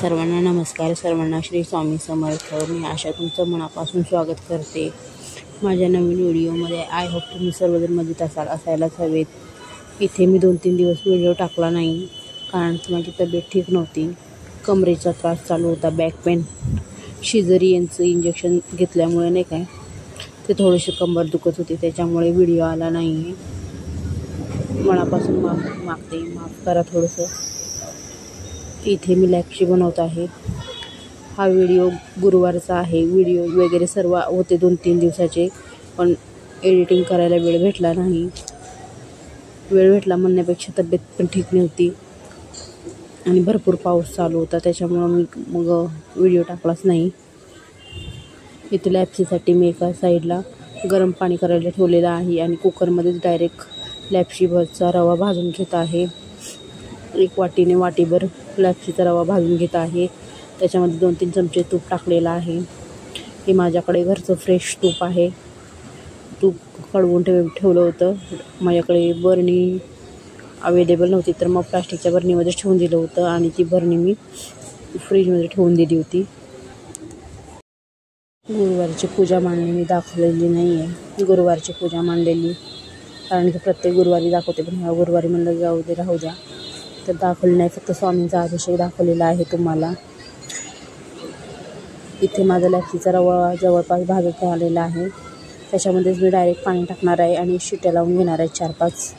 सर्वांना नमस्कार. सर्वांना श्री स्वामी समर्थ. मी आशा तुमचं मनापासून स्वागत करते माझ्या नवीन व्हिडिओमध्ये. आय होप तुम्ही सर्वजण मजेत असायलाच हवेत. इथे मी 2-3 दिवस व्हिडिओ टाकला नाही कारण की माझी तब्येत ठीक नव्हती. कमरेचा त्रास चालू होता, बॅक पेन, सिझेरियनचं इंजेक्शन घेतल्यामुळे नाही काय ते थोडीशी कंबर दुखत होती, त्याच्यामुळे व्हिडिओ आला नाही. मनापासून माफ करा थोडंसं. इथे मी लॅपशी बनवत आहे. हा व्हिडिओ गुरुवारचा आहे. व्हिडिओ वगैरे सर्व होते 2-3 दिवसाचे, पण एडिटिंग करायला वेळ भेटला नाही. वेळ भेटला म्हणण्यापेक्षा तब्येत पण ठीक नव्हती आणि भरपूर पाऊस चालू होता, त्याच्यामुळं मी व्हिडिओ टाकलाच नाही. इथे लॅप्सीसाठी मी एका साईडला गरम पाणी करायला ठेवलेलं आहे आणि कुकरमध्येच डायरेक्ट लॅप्सीचा रवा भाजून घेत आहे. एक वाटीभर लॅप्सीचा रवा भाजून घेत आहे. त्याच्यामध्ये 2-3 चमचे तूप टाकलेलं आहे. हे माझ्याकडे घरचं फ्रेश तूप आहे. तूप कढवून ठेवलं होतं. माझ्याकडे बरणी अवेलेबल नव्हती, तर मग प्लास्टिकच्या बरणीमध्ये ठेवून दिलं होतं आणि ती बरणी मी फ्रीजमध्ये ठेवून दिली होती. गुरुवारची पूजा मांडणी मी दाखवलेली नाही आहे. गुरुवारची पूजा मांडलेली कारण की प्रत्येक गुरुवारी दाखवते, पण ह्या गुरुवारी म्हणलं जाऊ दे, राहू द्या, तर दाखवली नाही. फक्त स्वामींचा अभिषेक दाखवलेला आहे तुम्हाला. इथे माझा लॅप्सीचा रवा जवळपास भाजत आलेला आहे. त्याच्यामध्येच मी डायरेक्ट पाणी टाकणार आहे आणि शिट्या लावून घेणार आहे 4-5.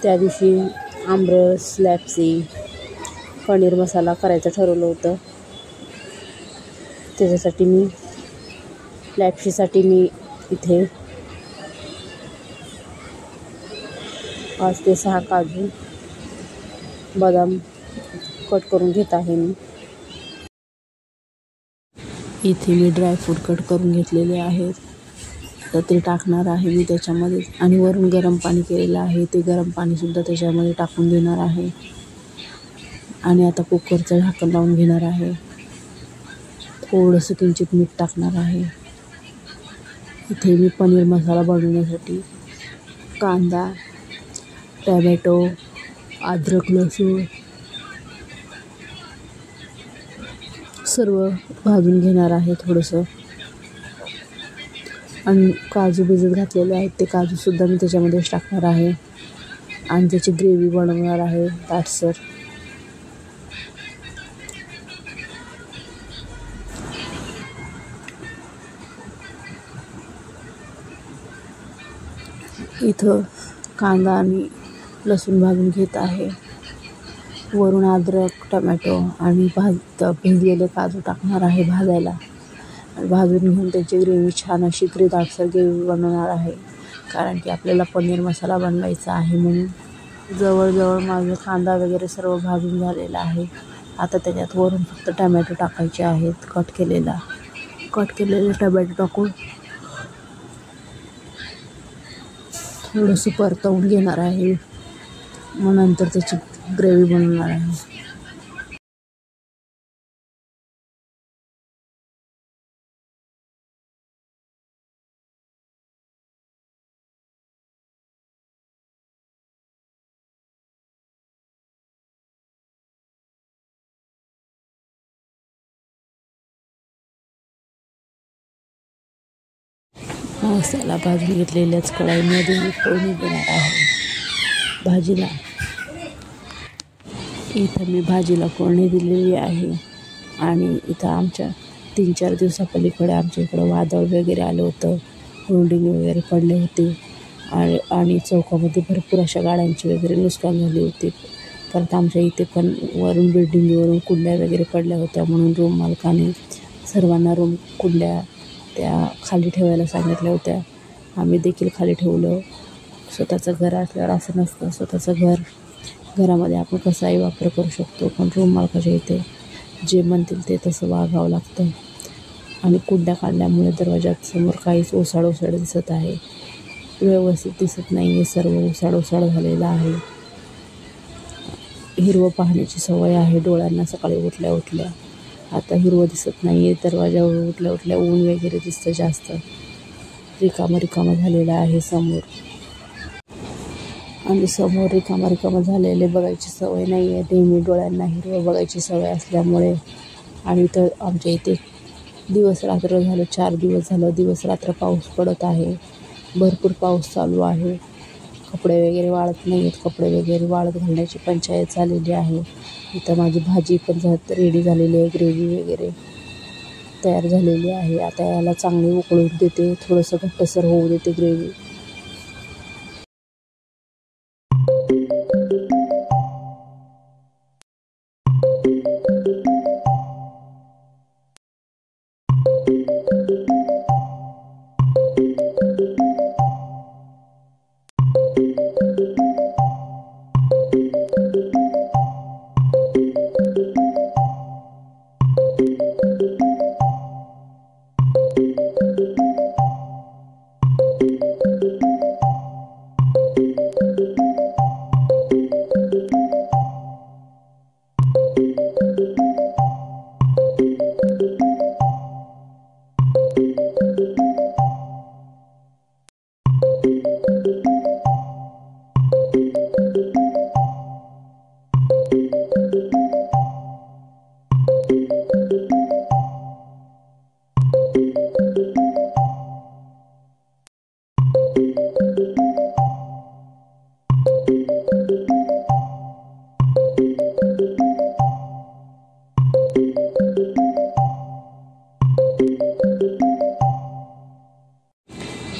त्या दिवशी आमरस, लॅप्सी, पनीर मसाला करायचं ठरवलं होतं. त्याच्यासाठी लॅप्सीसाठी मी इथे 5 ते 6 काजू, बदाम कट करून घेत आहे. इथे मी ड्रायफ्रूट कट करून घेतलेले आहेत, तर ते टाकणार आहे मी त्याच्यामध्ये. आणि वरून गरम पाणी केलेलं आहे, ते गरम पाणीसुद्धा त्याच्यामध्ये टाकून देणार आहे. आणि आता कुकरचं झाकण लावून घेणार आहे. थोडंसं किंचित मीठ टाकणार आहे. इथे मी पनीर मसाला बनवण्यासाठी कांदा, टॅमॅटो, अद्रक, लसूण सर्व भाजून घेणार आहे थोडंसं. आणि काजू भिजत घातलेले आहेत, ते काजूसुद्धा मी त्याच्यामध्येच टाकणार आहे आणि त्याची ग्रेव्ही बनवणार आहे दाटसर. इथं कांदा आणि लसूण भाजून घेत आहे. वरून अद्रक, टमॅटो आणि भिजलेले काजू टाकणार आहे भाजायला. भाजून घेऊन त्याची ग्रेव्ही छान अशी दाटसर ग्रेव्ही बनवणार आहे, कारण की आपल्याला पनीर मसाला बनवायचा आहे. म्हणून जवळजवळ माझं कांदा वगैरे सर्व भाजून झालेला आहे. आता त्याच्यात वरून फक्त टमॅटो टाकायचे आहेत. कट केलेले टमॅटो टाकून थोडंसं परतवून घेणार आहे. मग नंतर त्याची ग्रेव्ही बनवणार आहे. मसाला भाजून घेतलेल्याच कढईमध्ये मी फोडणी देणार आहे भाजीला. इथं मी भाजीला फोडणी दिलेली आहे. आणि इथं आमच्या 3-4 दिवसापलीकडे आमच्या इकडं वादळ वगैरे आलं होतं, होल्डिंग वगैरे पडले होते आणि चौकामध्ये भरपूर अशा गाड्यांची वगैरे नुकसान झाली होती. परत आमच्या इथे पण वरून बिल्डिंगवरून कुंड्या वगैरे पडल्या होत्या, म्हणून रूम मालकाने सर्वांना कुंड्या त्या खाली ठेवायला सांगितल्या होत्या. आम्ही देखील खाली ठेवलं. स्वतःचं घर असल्यावर असं नसतं. घरामध्ये आपण कसाही वापर करू शकतो, पण रूम मालकाच्या इथे जे म्हणतील ते तसं वागावं लागतं. आणि कुंड्या काढल्यामुळे दरवाजात समोर काहीच ओसाड दिसत आहे, व्यवस्थित दिसत नाही आहे. सर्व ओसाड झालेला आहे. हिरवं पाहण्याची सवय आहे डोळ्यांना सकाळी उठल्या. आता हिरवं दिसत नाही आहे. दरवाजावर उठल्या ऊन वगैरे दिसतं जास्त. रिकामं झालेलं आहे समोर. आणि समोर रिकामा झालेले बघायची सवय नाही आहे. नेहमी डोळ्यांना हिरवं बघायची सवय असल्यामुळे. आणि तर आमच्या इथे दिवस रात्र झालं, 4 दिवस झालं दिवस रात्र पाऊस पडत आहे. भरपूर पाऊस चालू आहे. कपडे वगैरे वाळत नाही आहेत. कपडे वगैरे वाळत घालण्याची पंचायत झालेली आहे. इथं माझी भाजी पण रेडी झालेली आहे. ग्रेव्ही वगैरे तयार झालेली आहे. आता याला चांगली उकळून देते. थोडंसं घट्टसर होऊ देते ग्रेव्ही.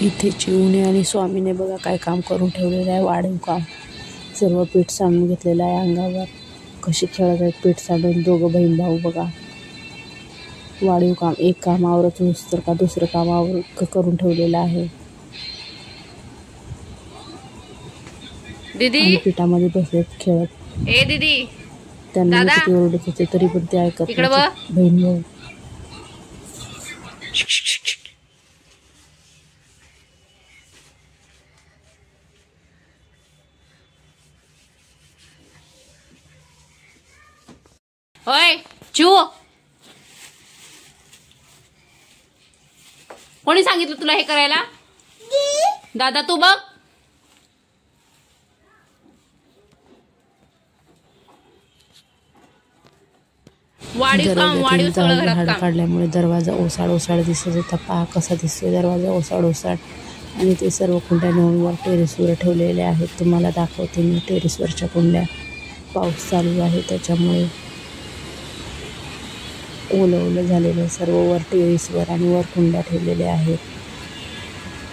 इथे चिवणे आणि स्वामीने बघा काय काम करून ठेवलेलं आहे. वाढीव काम. सर्व पीठ सांडून घेतलेलं आहे अंगावर. कशी खेळत आहेत पीठ सांडून दोघं बहीण भाऊ बघा. वाढीव काम. एक काम आवरत तर का दुसरं काम करून ठेवलेलं आहे. दीदी पिठामध्ये बसलेत खेळत. ए दीदी त्यांना किती ओरडत होते तरी पण ते ऐकत नव्हते बहीण भाऊ. होय चू, कोणी सांगितलं तुला हे करायला? दादा तू बघ. वाढीव सगळं घरात काम. काढल्यामुळे दरवाजा ओसाड दिसत होता. पहा कसा दिसतोय दरवाजा ओसाड. आणि ते सर्व कुंड्या नेऊन वर टेरेसवर ठेवलेल्या आहेत. तुम्हाला दाखवते मी टेरेसवरच्या कुंड्या. पाऊस चालू आहे त्याच्यामुळे ओलं झालेलं सर्व वर टेरेसवर आणि वर कुंड्या ठेवलेल्या आहेत.